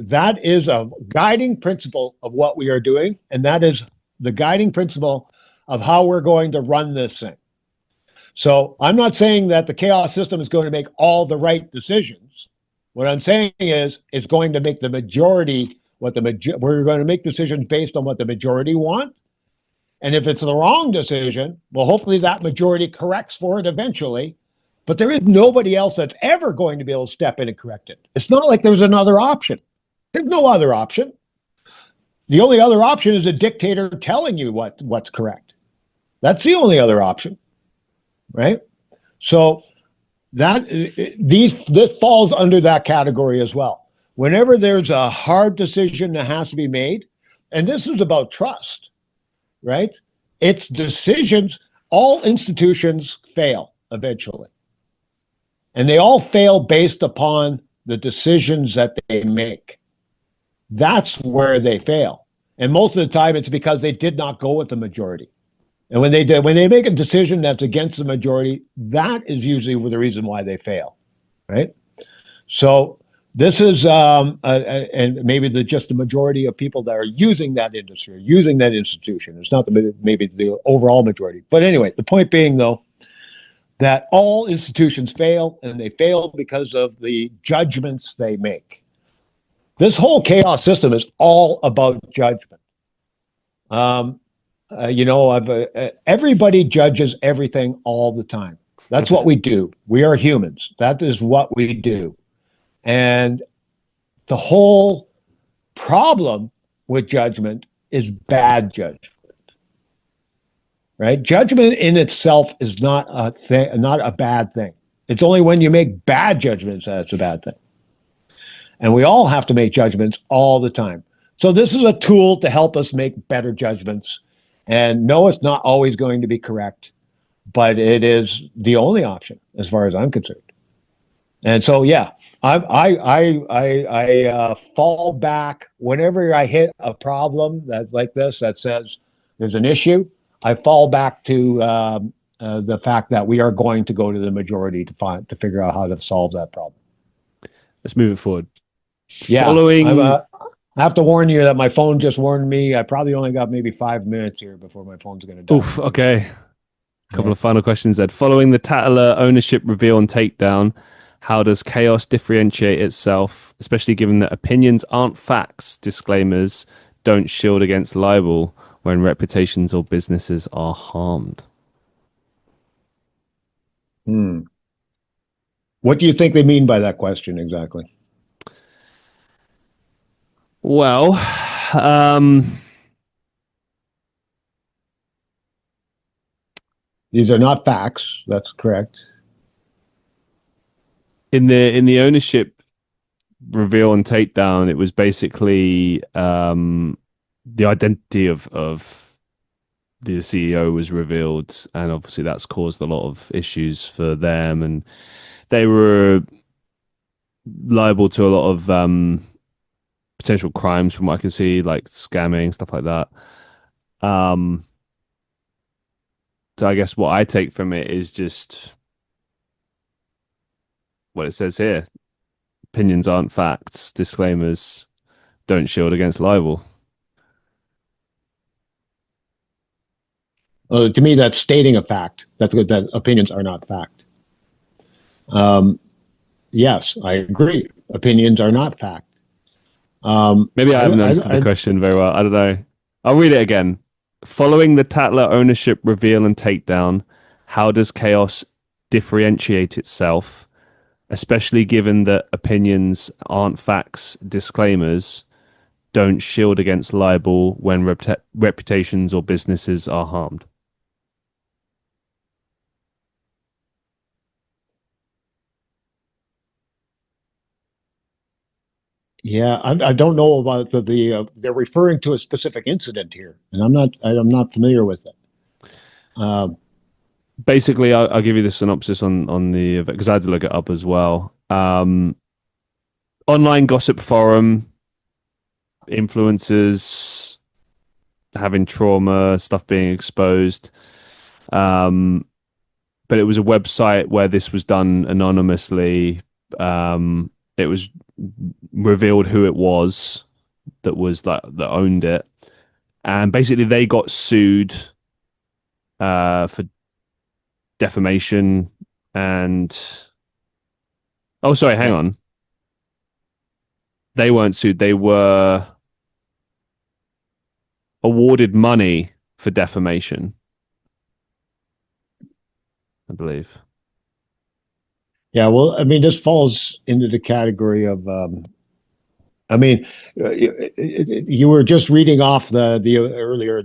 that is a guiding principle of what we are doing. And that is the guiding principle of how we're going to run this thing. So I'm not saying that the chaos system is going to make all the right decisions. What I'm saying is it's going to make the majority we're going to make decisions based on what the majority want. And if it's the wrong decision, well, hopefully that majority corrects for it eventually. But there is nobody else that's ever going to be able to step in and correct it. It's not like there's another option. There's no other option. The only other option is a dictator telling you what's correct. That's the only other option, right? So this falls under that category as well. Whenever there's a hard decision that has to be made, and this is about trust, right? It's decisions. All institutions fail eventually. And they all fail based upon the decisions that they make. That's where they fail. And most of the time it's because they did not go with the majority. And when they make a decision that's against the majority, that is usually the reason why they fail, right? So this is, and maybe just the majority of people that are using that industry, using that institution. It's not maybe the overall majority. But anyway, the point being, though, that all institutions fail, and they fail because of the judgments they make. This whole chaos system is all about judgment. Everybody judges everything all the time. That's what we do. We are humans. That is what we do. And the whole problem with judgment is bad judgment. Right? Judgment in itself is not a bad thing. It's only when you make bad judgments that it's a bad thing. And we all have to make judgments all the time. So this is a tool to help us make better judgments. And no, it's not always going to be correct, but it is the only option as far as I'm concerned. And so, I fall back whenever I hit a problem that's like this, that says there's an issue. I fall back to the fact that we are going to go to the majority to figure out how to solve that problem. Let's move it forward. Yeah, I have to warn you that my phone just warned me. I probably only got maybe 5 minutes here before my phone's going to die. Oof, okay. A couple of final questions then. Following the Tatler ownership reveal and takedown, How does chaos differentiate itself, especially given that opinions aren't facts? Disclaimers don't shield against libel when reputations or businesses are harmed. Hmm. What do you think they mean by that question exactly? Well, um, These are not facts. That's correct. in the ownership reveal and takedown, it was basically the identity of the CEO was revealed, and obviously that's caused a lot of issues for them, and they were liable to a lot of potential crimes from what I can see, like scamming, stuff like that. Um, so I guess what I take from it is just what it says here. Opinions aren't facts. Disclaimers don't shield against libel. To me, that's stating a fact. That's good. That opinions are not fact. Um, yes, I agree. Opinions are not fact. Maybe I I, haven't I, understood the I, question very well. I don't know. I'll read it again. Following the Tatler ownership reveal and takedown, how does chaos differentiate itself, especially given that opinions aren't facts? Disclaimers don't shield against libel when reputations or businesses are harmed. yeah, I don't know about they're referring to a specific incident here, and I'm not familiar with it. Um, Basically, I'll give you the synopsis on the because I had to look it up as well. Online gossip forum, influencers having trauma, stuff being exposed. Um, but it was a website where this was done anonymously. It was revealed who it was that owned it, and basically they got sued for defamation and oh, sorry, hang yeah, on, they weren't sued. They were awarded money for defamation, I believe. yeah. Well, I mean, this falls into the category of. I mean, you were just reading off the earlier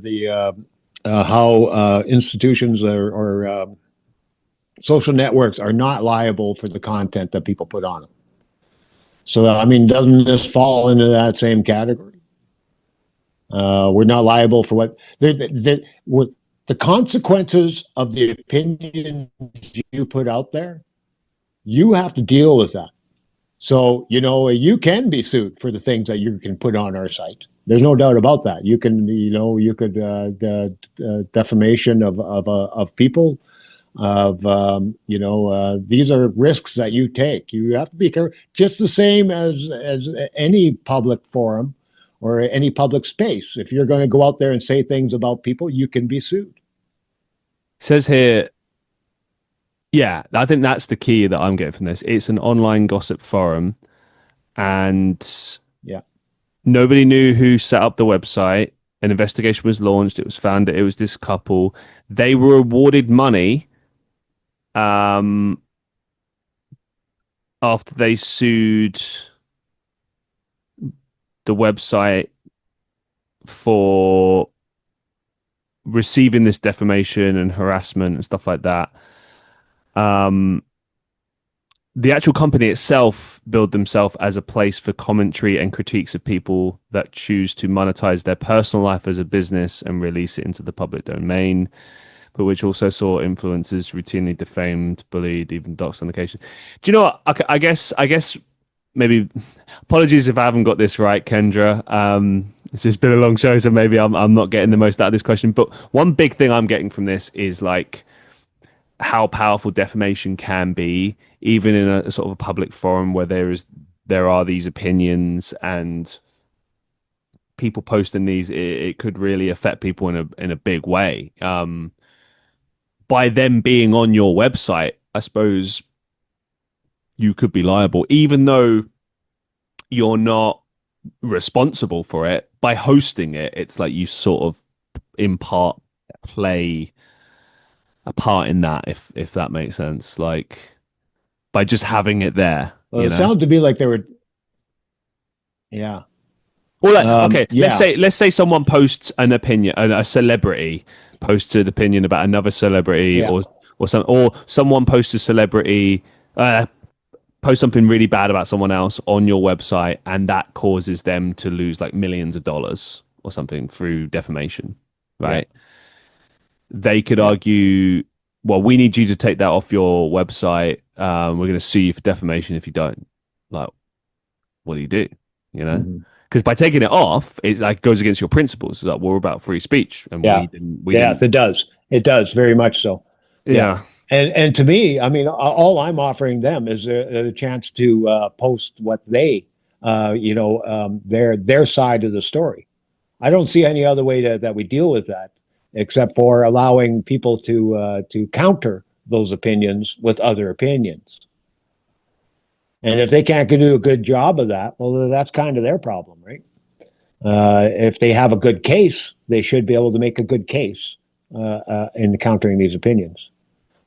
how institutions or social networks are not liable for the content that people put on them. So, I mean, doesn't this fall into that same category? We're not liable for what the consequences of the opinions you put out there. You have to deal with that. So, you can be sued for the things that you can put on our site. There's no doubt about that. You can, you could defamation of people. These are risks that you take. You have to be careful, just the same as any public forum or any public space. If you're going to go out there and say things about people, you can be sued. Says here, yeah, I think that's the key that I'm getting from this. It's an online gossip forum, and Yeah. nobody knew who set up the website. An investigation was launched. It was found that it was this couple. They were awarded money um, after they sued the website for receiving this defamation and harassment and stuff like that. Um, the actual company itself billed themselves as a place for commentary and critiques of people that choose to monetize their personal life as a business and release it into the public domain, but which also saw influencers routinely defamed, bullied, even doxed on occasion. Do you know what? I guess maybe apologies if I haven't got this right, Kendra. It's just been a long show, so maybe I'm not getting the most out of this question. But one big thing I'm getting from this is like how powerful defamation can be, even in a sort of a public forum where there are these opinions and people posting these. It could really affect people in a big way. By them being on your website, I suppose you could be liable, even though you're not responsible for it. By hosting it, it's like you sort of in part play a part in that, if that makes sense. Like by just having it there, Well, it sounds to me like they were, yeah. Or like, okay, Yeah, let's say someone posts an opinion, a celebrity posts an opinion about another celebrity, yeah, or someone posts a celebrity, post something really bad about someone else on your website, and that causes them to lose like millions of dollars or something through defamation, yeah, right? They could yeah. argue, well, we need you to take that off your website. We're going to sue you for defamation if you don't. Like, what do you do? You know? Mhm. Because by taking it off, it like goes against your principles. It's like we're about free speech, and Yeah. we Yes, didn't. it does. It does very much so. Yeah. Yeah, And to me, I mean, all I'm offering them is a chance to post what they, their side of the story. I don't see any other way that we deal with that, except for allowing people to counter those opinions with other opinions. And if they can't do a good job of that, well, that's kind of their problem, right? If they have a good case, they should be able to make a good case in countering these opinions.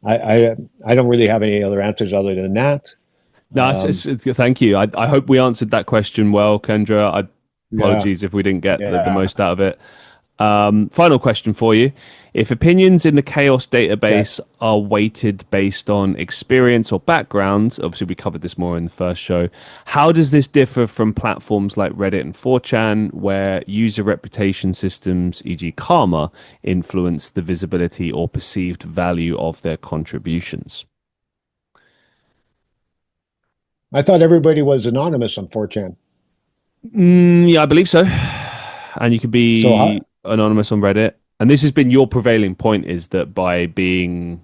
I, I don't really have any other answers other than that. no, thank you. I hope we answered that question well, Kendra. Yeah, Apologies if we didn't get the yeah, most out of it. Final question for you. If opinions in the Chaos yeah. database are weighted based on experience or background, obviously we covered this more in the first show, how does this differ from platforms like Reddit and 4chan, where user reputation systems, e.g., karma, influence the visibility or perceived value of their contributions? I thought everybody was anonymous on 4chan. Yeah, I believe so. And you can So be anonymous on Reddit. And this has been your prevailing point, is that by being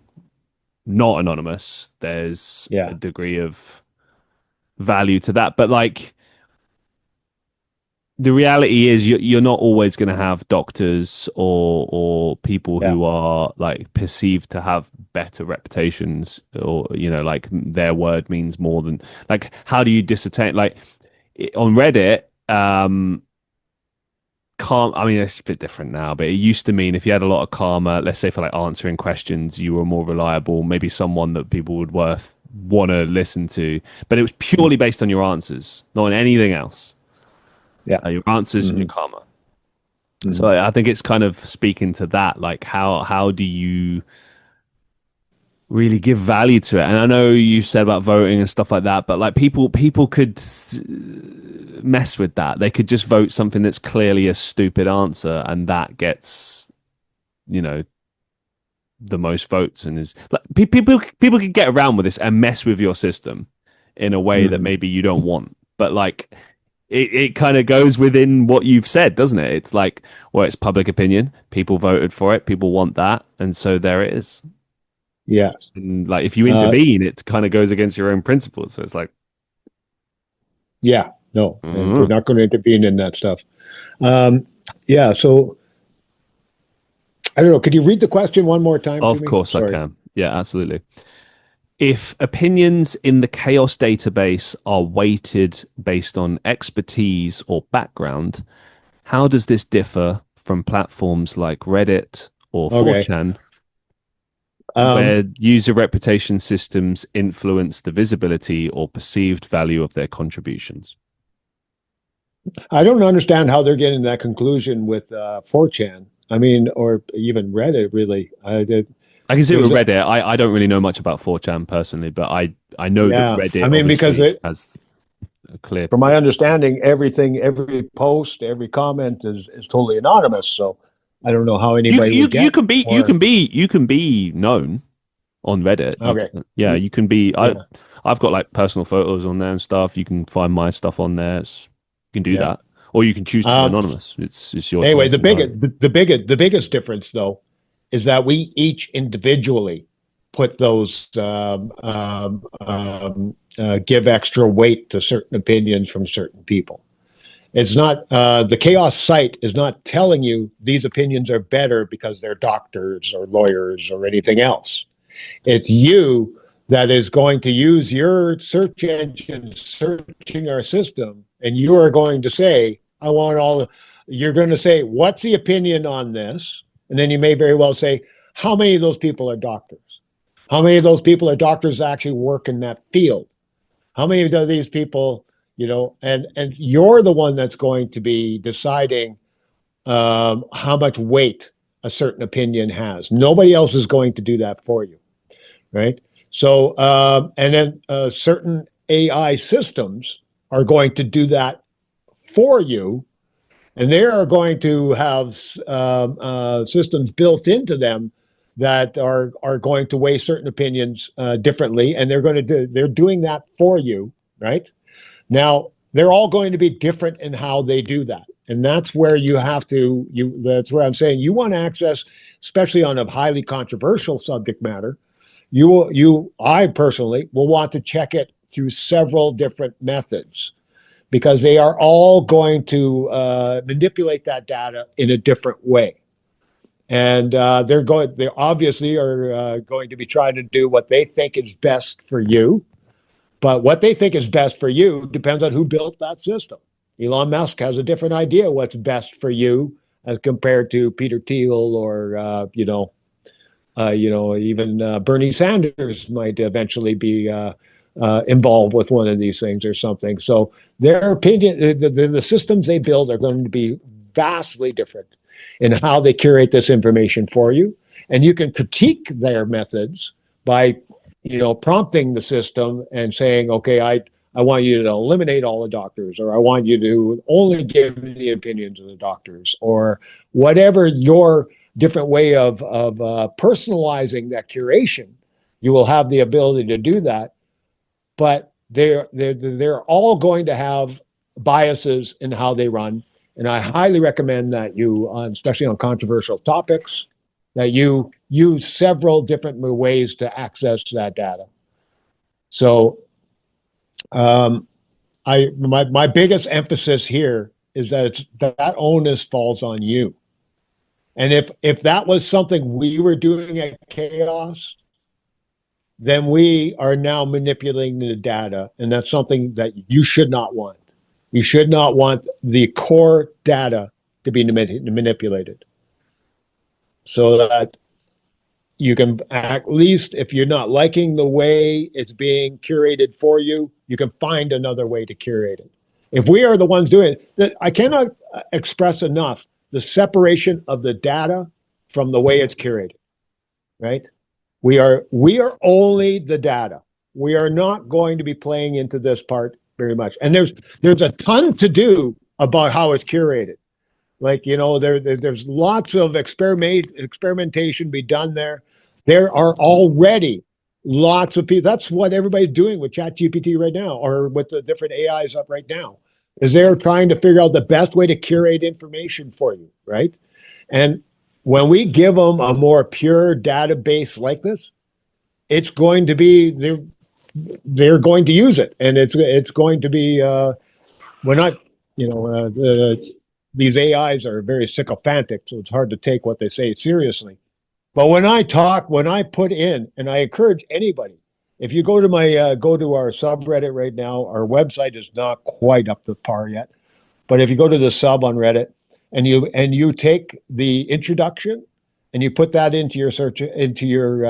not anonymous, there's a yeah, degree of value to that. But like the reality is, you're not always going to have doctors or people yeah, who are like perceived to have better reputations, or like their word means more than, like, how do you dissertate like on Reddit? Calm, I mean, it's a bit different now, but it used to mean if you had a lot of karma, let's say for like answering questions, you were more reliable, maybe someone that people would worth want to listen to. But it was purely based on your answers, not on anything else. yeah. Your answers and your Hmm. karma. So Hmm. I think it's kind of speaking to that, like how do you really give value to it? And I know you said about voting and stuff like that, but like people could mess with that. They could just vote something that's clearly a stupid answer, and that gets, you know, the most votes, and is like people can get around with this and mess with your system in a way that Hmm. maybe you don't want. But like it kind of goes within what you've said, doesn't it? It's like, well, it's public opinion. People voted for it. People want that, and so there it is. Yeah. And like if you Uh, intervene, it kind of goes against your own principles. So it's like, yeah. No, and we're mhm. not going to intervene in that stuff. Um, yeah. So I don't know. Could you read the question one more time to Of me? course I Sorry. can. Yeah, absolutely. If opinions in the Chaos database are weighted based on expertise or background, how does this differ from platforms like Reddit or Okay. 4chan, Um, where user reputation systems influence the visibility or perceived value of their contributions? I don't understand how they're getting that conclusion with 4chan. I mean, or even Reddit, really. I can see it There's with a, Reddit. I don't really know much about 4chan personally, but I know that yeah. I Reddit mean, because obviously has a clear. from my understanding, every post, every comment is totally anonymous. So I don't know how anybody would You get can be or you can be known on Reddit. okay. Yeah, you can be. Yeah, I've got like personal photos on there and stuff. You can find my stuff on there. You can do yeah. that, or you can choose to be Um, anonymous. It's your anyway, choice entirely. the biggest difference though is that we each individually put those give extra weight to certain opinions from certain people. It's not the chaos site is not telling you these opinions are better because they're doctors or lawyers or anything else. It's you that is going to use your search engine searching our system, and you are going to say, I want all, you're going to say, what's the opinion on this? And then you may very well say, how many of those people are doctors? How many of those people are doctors that actually work in that field? How many of these people, and you're the one that's going to be deciding how much weight a certain opinion has. Nobody else is going to do that for you, right? So, and then certain AI systems are going to do that for you, and they are going to have systems built into them that are going to weigh certain opinions differently, and they're doing that for you, right? Now, they're all going to be different in how they do that. And that's where that's where I'm saying you want access, especially on a highly controversial subject matter. I personally will want to check it through several different methods because they are all going to manipulate that data in a different way. And they obviously are going to be trying to do what they think is best for you. But what they think is best for you depends on who built that system. Elon Musk has a different idea what's best for you as compared to Peter Thiel or even Bernie Sanders might eventually be involved with one of these things or something. So their opinion, the systems they build are going to be vastly different in how they curate this information for you. And you can critique their methods by prompting the system and saying, okay, I want you to eliminate all the doctors, or I want you to only give the opinions of the doctors, or whatever your different way of personalizing that curation. You will have the ability to do that, but they're all going to have biases in how they run. And I highly recommend that you, especially on controversial topics, that you use several different ways to access that data. So my biggest emphasis here is that that onus falls on you. And if that was something we were doing at Kaos, then we are now manipulating the data, and that's something that you should not want. You should not want the core data to be manipulated. So that you can, at least if you're not liking the way it's being curated for you, you can find another way to curate it. If we are the ones doing it, I cannot express enough the separation of the data from the way it's curated, right? We are only the data. We are not going to be playing into this part very much. And there's a ton to do about how it's curated. Like, there's lots of experimentation be done there. There are already lots of people. That's what everybody's doing with ChatGPT right now, or with the different AIs up right now, is they're trying to figure out the best way to curate information for you, right? And when we give them a more pure database like this, it's going to be they're going to use it, and it's going to be we're not these AIs are very sycophantic, so it's hard to take what they say seriously. But when I put in, and I encourage anybody, if you go to our subreddit right now, our website is not quite up to par yet, but if you go to the sub on Reddit and you take the introduction and you put that into your search, into your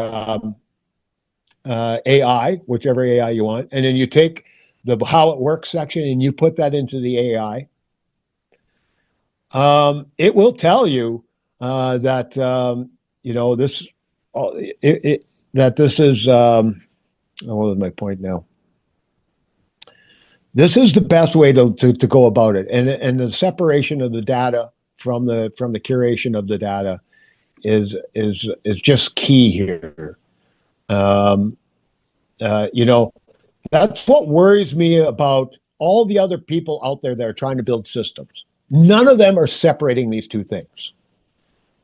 AI, whichever AI you want, and then you take the how it works section and you put that into the AI, it will tell you that this that this is what was my point now? This is the best way to go about it, and the separation of the data from the curation of the data is just key here. That's what worries me about all the other people out there that are trying to build systems. None of them are separating these two things.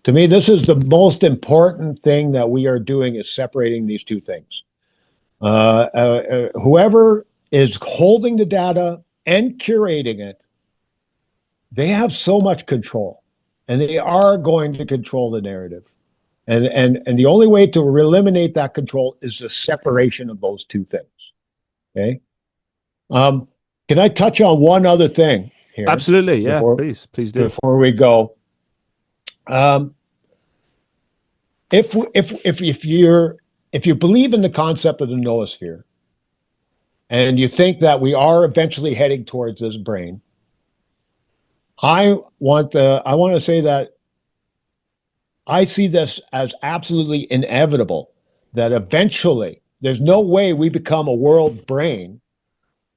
To me, this is the most important thing that we are doing, is separating these two things. Whoever is holding the data and curating it, they have so much control, and they are going to control the narrative. And the only way to eliminate that control is the separation of those two things. Okay. Can I touch on one other thing here Absolutely. Yeah. before Please do. before we go? If you believe in the concept of the noosphere, and you think that we are eventually heading towards this brain, I want to say that I see this as absolutely inevitable, that eventually there's no way we become a world brain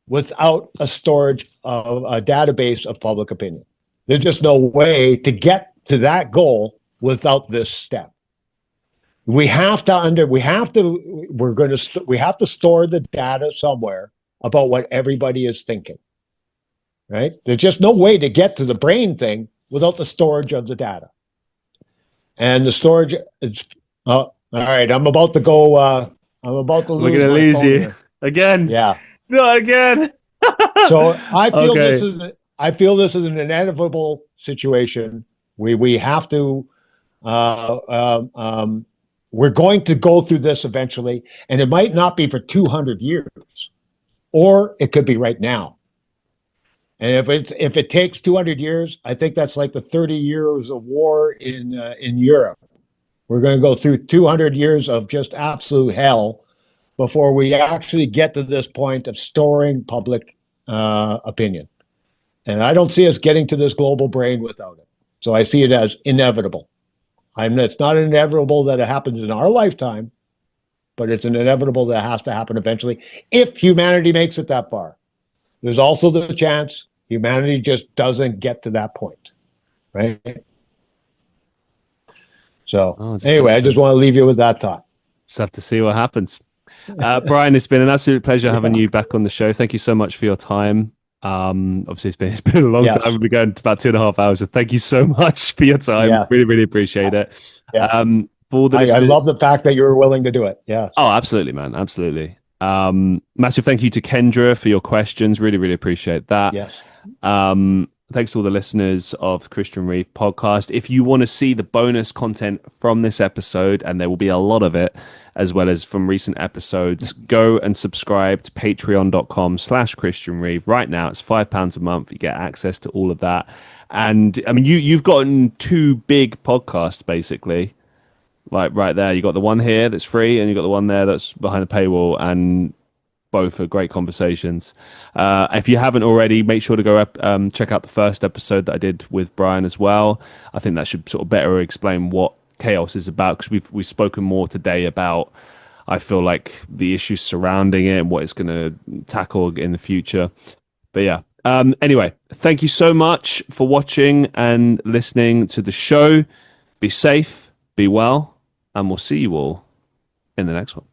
without a storage of a database of public opinion. There's just no way to get to that goal without this step. We have to store the data somewhere about what everybody is thinking. Right? There's just no way to get to the brain thing without the storage of the data. And the storage is all right. I'm about to go. I'm about to lose We're gonna my lose phone you here. again. Yeah. Not again. So I feel Okay. this is an inevitable situation. We have to. We're going to go through this eventually, and it might not be for 200 years, or it could be right now. And if it takes 200 years, I think that's like the 30 years of war in Europe. We're going to go through 200 years of just absolute hell before we actually get to this point of storing public opinion. And I don't see us getting to this global brain without it. So I see it as inevitable. It's not inevitable that it happens in our lifetime, but it's an inevitable that has to happen eventually if humanity makes it that far. There's also the chance humanity just doesn't get to that point, right? So anyway, I just want to leave you with that thought. Just have to see what happens. Brian, it's been an absolute pleasure having you back on the show. Thank you so much for your time. Obviously it's been a long time. We've been going to about 2.5 hours. So thank you so much for your time. Yeah. Really, really appreciate it. Yeah. For the I love the fact that you were willing to do it. Yeah. Oh, absolutely, man. Absolutely. Massive thank you to Kendra for your questions. Really, really appreciate that. Yes. Thanks to all the listeners of the Christian Reeve Podcast. If you want to see the bonus content from this episode, and there will be a lot of it, as well as from recent episodes, go and subscribe to patreon.com/Christian Reeve. Right now, it's £5 a month. You get access to all of that. And I mean, you've gotten 2 big podcasts, basically. Like right there, you got the one here that's free, and you got the one there that's behind the paywall, and both are great conversations. If you haven't already, make sure to go up, check out the first episode that I did with Brian as well. I think that should sort of better explain what Kaos is about, because we've spoken more today about, I feel like, the issues surrounding it and what it's going to tackle in the future. But yeah. Anyway, thank you so much for watching and listening to the show. Be safe, be well, and we'll see you all in the next one.